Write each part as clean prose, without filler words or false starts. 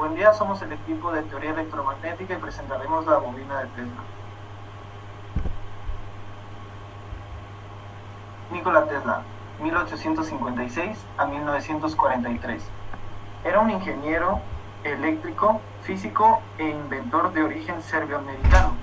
Buen día, somos el equipo de teoría electromagnética y presentaremos la bobina de Tesla. Nikola Tesla, 1856 a 1943. Era un ingeniero eléctrico, físico e inventor de origen serbio-americano,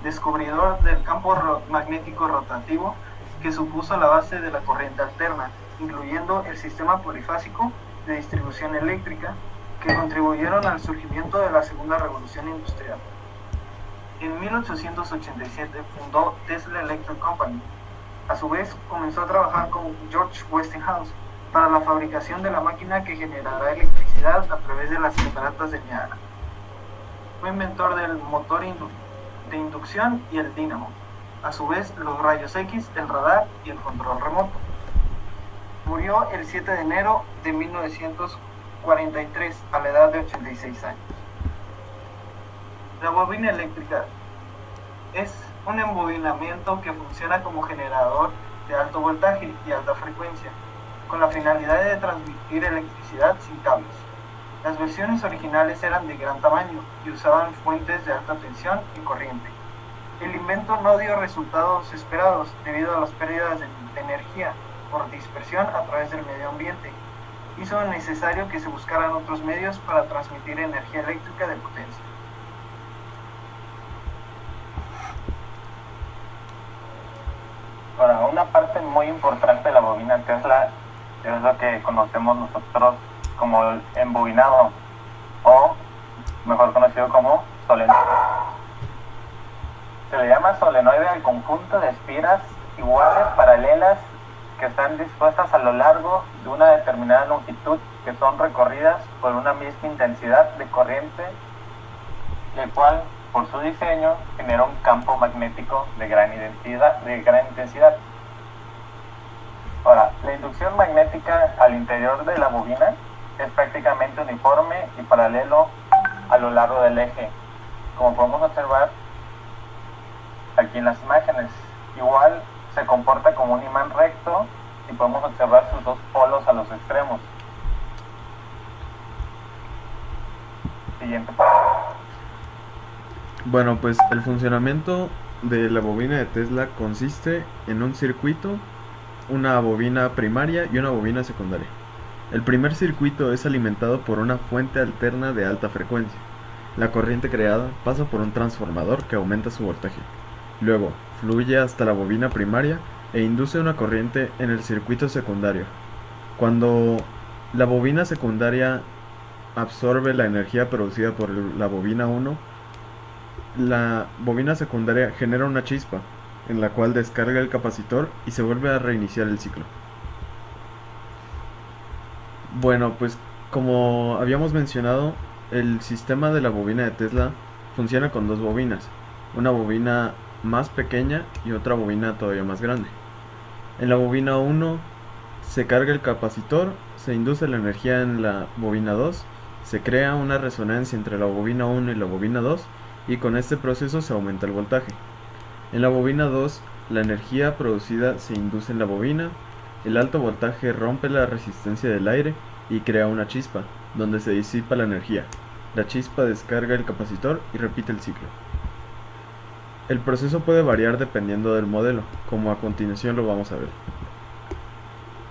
descubridor del campo magnético rotativo que supuso la base de la corriente alterna, incluyendo el sistema polifásico de distribución eléctrica que contribuyeron al surgimiento de la segunda revolución industrial. En 1887 fundó Tesla Electric Company. A su vez, comenzó a trabajar con George Westinghouse para la fabricación de la máquina que generará electricidad a través de las cataratas de Niágara. Fue inventor del motor de inducción y el dínamo, a su vez los rayos X, el radar y el control remoto. Murió el 7 de enero de 1943 a la edad de 86 años. La bobina eléctrica es un embobinamiento que funciona como generador de alto voltaje y alta frecuencia, con la finalidad de transmitir electricidad sin cables. Las versiones originales eran de gran tamaño y usaban fuentes de alta tensión y corriente. El invento no dio resultados esperados debido a las pérdidas de energía por dispersión a través del medio ambiente. Hizo necesario que se buscaran otros medios para transmitir energía eléctrica de potencia. Ahora, una parte muy importante de la bobina Tesla es lo que conocemos nosotros como el embobinado, o mejor conocido como solenoide. Se le llama solenoide al conjunto de espiras iguales, paralelas, que están dispuestas a lo largo de una determinada longitud, que son recorridas por una misma intensidad de corriente, el cual, por su diseño, genera un campo magnético de gran intensidad. Ahora, la inducción magnética al interior de la bobina es prácticamente uniforme y paralelo a lo largo del eje, como podemos observar aquí en las imágenes. Igual se comporta como un imán recto y podemos observar sus dos polos a los extremos. Siguiente. Bueno, pues el funcionamiento de la bobina de Tesla consiste en un circuito, una bobina primaria y una bobina secundaria. El primer circuito es alimentado por una fuente alterna de alta frecuencia. La corriente creada pasa por un transformador que aumenta su voltaje. Luego, fluye hasta la bobina primaria e induce una corriente en el circuito secundario. Cuando la bobina secundaria absorbe la energía producida por la bobina 1, la bobina secundaria genera una chispa, en la cual descarga el capacitor y se vuelve a reiniciar el ciclo. Bueno, pues como habíamos mencionado, el sistema de la bobina de Tesla funciona con dos bobinas, una bobina más pequeña y otra bobina todavía más grande. En la bobina 1 se carga el capacitor, se induce la energía en la bobina 2, se crea una resonancia entre la bobina 1 y la bobina 2 y con este proceso se aumenta el voltaje. En la bobina 2, la energía producida se induce en la bobina, el alto voltaje rompe la resistencia del aire y crea una chispa, donde se disipa la energía. La chispa descarga el capacitor y repite el ciclo. El proceso puede variar dependiendo del modelo, como a continuación lo vamos a ver.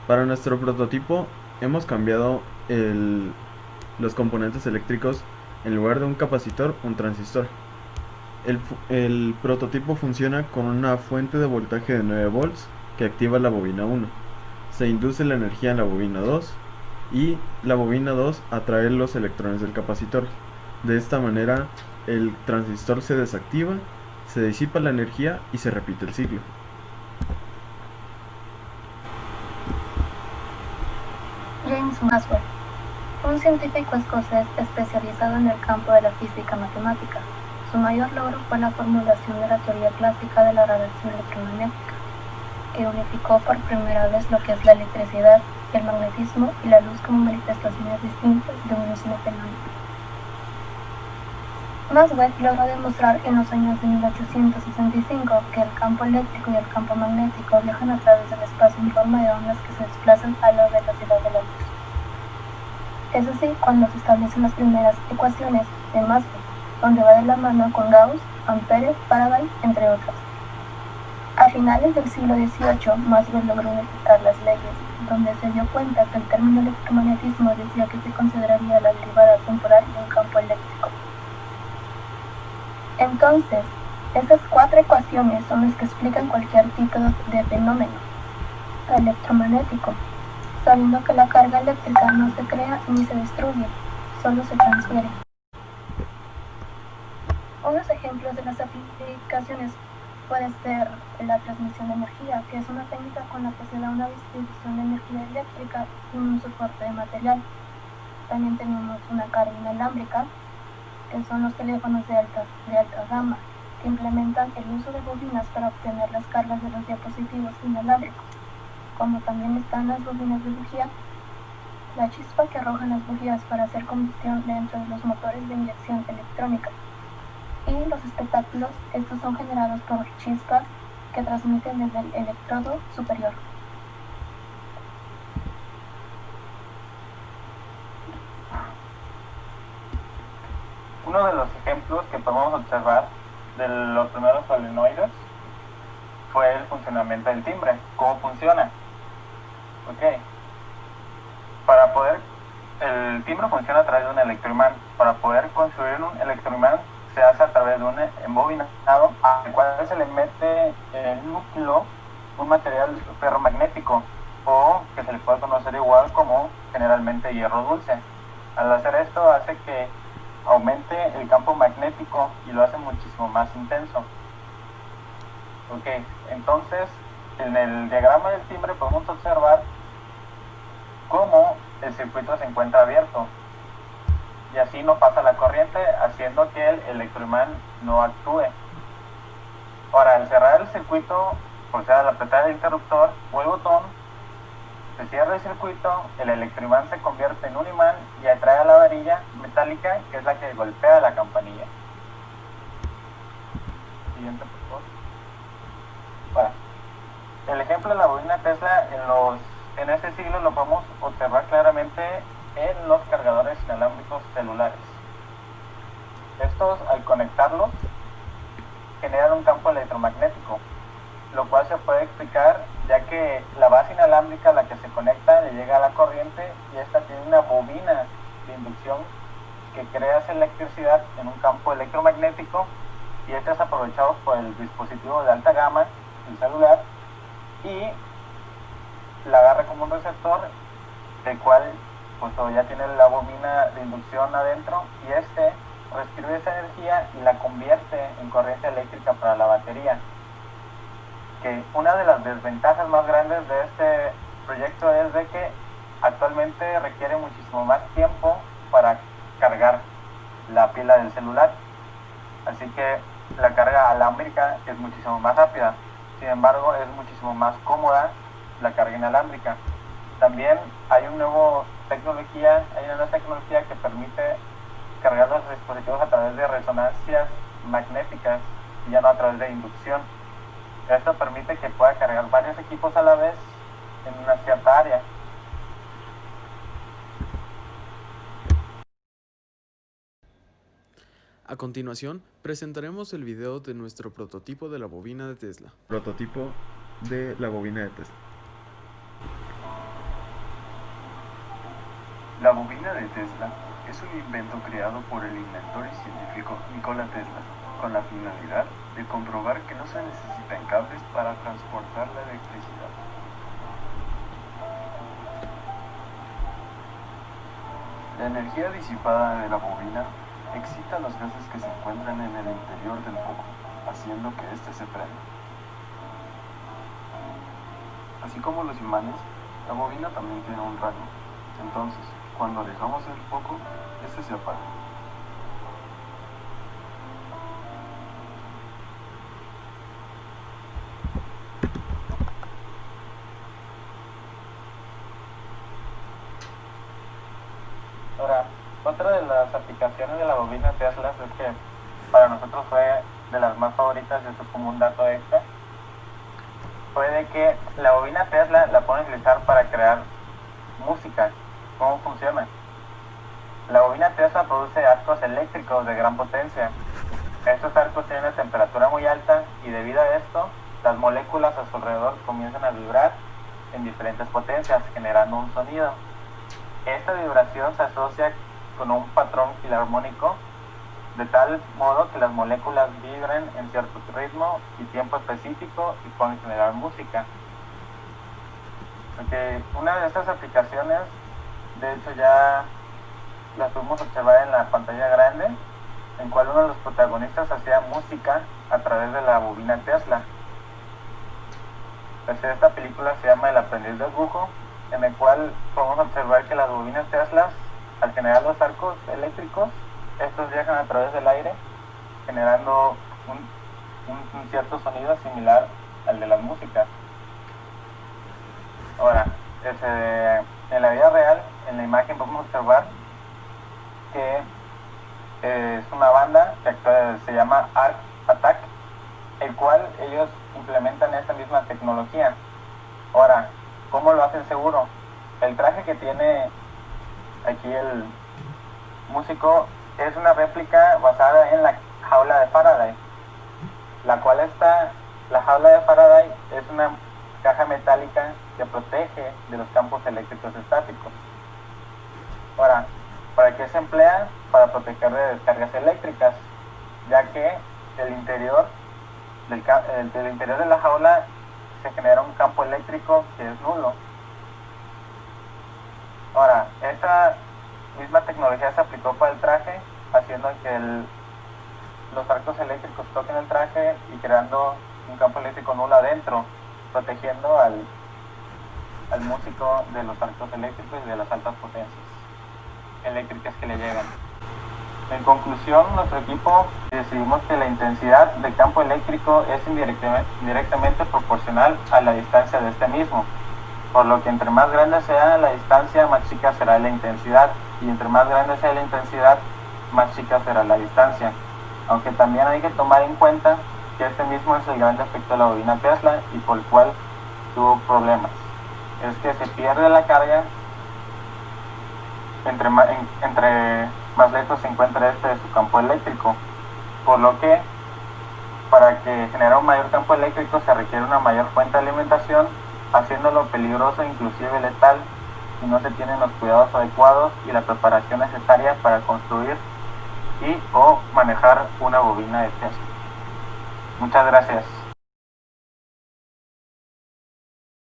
Para nuestro prototipo hemos cambiado los componentes eléctricos. En lugar de un capacitor, un transistor. El prototipo funciona con una fuente de voltaje de 9 volts que activa la bobina 1. Se induce la energía en la bobina 2 y la bobina 2 atrae los electrones del capacitor. De esta manera el transistor se desactiva, se disipa la energía y se repite el ciclo. James Maxwell, un científico escocés especializado en el campo de la física matemática. Su mayor logro fue la formulación de la teoría clásica de la radiación electromagnética, que unificó por primera vez lo que es la electricidad, el magnetismo y la luz como manifestaciones distintas de un mismo fenómeno. Maxwell logró demostrar en los años de 1865 que el campo eléctrico y el campo magnético viajan a través del espacio en forma de ondas que se desplazan a la velocidad de la luz. Es así cuando se establecen las primeras ecuaciones de Maxwell, donde va de la mano con Gauss, Ampere, Faraday, entre otras. A finales del siglo XVIII, Maxwell logró unificar las leyes, donde se dio cuenta que el término electromagnetismo decía que se consideraría la derivada temporal de un campo eléctrico. Entonces, estas 4 ecuaciones son las que explican cualquier tipo de fenómeno electromagnético, sabiendo que la carga eléctrica no se crea ni se destruye, solo se transfiere. Unos ejemplos de las aplicaciones puede ser la transmisión de energía, que es una técnica con la que se da una distribución de energía eléctrica sin un soporte de material. También tenemos una carga inalámbrica, que son los teléfonos de alta gama, que implementan el uso de bobinas para obtener las cargas de los dispositivos inalámbricos. Como también están las bobinas de bujía, la chispa que arrojan las bujías para hacer combustión dentro de los motores de inyección electrónica. Y los espectáculos, estos son generados por chispas que transmiten desde el electrodo superior. Uno de los ejemplos que podemos observar de los primeros solenoides fue el funcionamiento del timbre. ¿Cómo funciona? Ok. El timbre funciona a través de un electroimán. Para poder construir un electroimán se hace a través de un embobinado al cual se le mete en el núcleo un material ferromagnético, o que se le puede conocer igual como generalmente hierro dulce. Al hacer esto hace que aumente el campo magnético y lo hace muchísimo más intenso. Ok, entonces en el diagrama del timbre podemos observar cómo el circuito se encuentra abierto y así no pasa la corriente, haciendo que el electroimán no actúe. Ahora, al cerrar el circuito, o sea, al apretar el interruptor o el botón, se cierra el circuito, el electroimán se convierte en un imán y atrae a la varilla metálica, que es la que golpea la campanilla. Siguiente, por favor. Bueno, el ejemplo de la bobina Tesla en este siglo lo podemos observar claramente en los cargadores inalámbricos celulares. Estos, al conectarlos, generan un campo electromagnético, lo cual se puede explicar ya que la base inalámbrica a la que se conecta le llega a la corriente y esta tiene una bobina de inducción que crea esa electricidad en un campo electromagnético, y este es aprovechado por el dispositivo de alta gama, el celular, y la agarra como un receptor, del cual pues todavía tiene la bobina de inducción adentro, y este recibe esa energía y la convierte en corriente eléctrica para la batería. Que una de las desventajas más grandes de este proyecto es de que actualmente requiere muchísimo más tiempo para cargar la pila del celular, así que la carga alámbrica es muchísimo más rápida. Sin embargo, es muchísimo más cómoda la carga inalámbrica. También hay una nueva tecnología que permite cargar los dispositivos a través de resonancias magnéticas y ya no a través de inducción. Esto permite que pueda cargar varios equipos a la vez en una cierta área. A continuación, presentaremos el video de nuestro prototipo de la bobina de Tesla. Prototipo de la bobina de Tesla. La bobina de Tesla es un invento creado por el inventor y científico Nikola Tesla, con la finalidad de comprobar que no se necesitan cables para transportar la electricidad. La energía disipada de la bobina excita los gases que se encuentran en el interior del foco, haciendo que éste se prenda. Así como los imanes, la bobina también tiene un rango. Entonces, cuando alejamos el foco, este se apaga. Ahora, otra de las aplicaciones de la bobina Tesla es que para nosotros fue de las más favoritas, y esto es como un dato extra, fue de que la bobina Tesla la pueden utilizar para crear música. ¿Cómo funciona? La bobina Tesla produce arcos eléctricos de gran potencia. Estos arcos tienen una temperatura muy alta y debido a esto, las moléculas a su alrededor comienzan a vibrar en diferentes potencias, generando un sonido. Esta vibración se asocia con un patrón filarmónico, de tal modo que las moléculas vibren en cierto ritmo y tiempo específico y pueden generar música. Porque una de estas aplicaciones, de hecho ya las pudimos observar en la pantalla grande, en cual uno de los protagonistas hacía música a través de la bobina Tesla. Esta película se llama El aprendiz del brujo, en el cual podemos observar que las bobinas Tesla, al generar los arcos eléctricos, estos viajan a través del aire, generando un cierto sonido similar al de la música. Ahora, en la vida real, en la imagen podemos observar que es una banda que se llama Arc Attack, el cual ellos implementan esta misma tecnología. Ahora, ¿cómo lo hacen seguro? El traje que tiene aquí el músico es una réplica basada en la jaula de Faraday, la jaula de Faraday es una caja metálica que protege de los campos eléctricos estáticos. Ahora, ¿para qué se emplea? Para proteger de descargas eléctricas, ya que del interior de la jaula se genera un campo eléctrico que es nulo. Ahora, esta misma tecnología se aplicó para el traje, haciendo que los arcos eléctricos toquen el traje y creando un campo eléctrico nulo adentro, protegiendo al músico de los arcos eléctricos y de las altas potencias eléctricas que le llegan. En conclusión, nuestro equipo decidimos que la intensidad del campo eléctrico es indirectamente proporcional a la distancia de este mismo, por lo que entre más grande sea la distancia, más chica será la intensidad, y entre más grande sea la intensidad, más chica será la distancia. Aunque también hay que tomar en cuenta que este mismo es el gran defecto de la bobina Tesla y por el cual tuvo problemas. Es que se pierde la carga entre más lejos se encuentra este de su campo eléctrico, por lo que para que genere un mayor campo eléctrico se requiere una mayor fuente de alimentación, haciéndolo peligroso, inclusive letal, si no se tienen los cuidados adecuados y la preparación necesaria para construir o manejar una bobina de Tesla. Muchas gracias.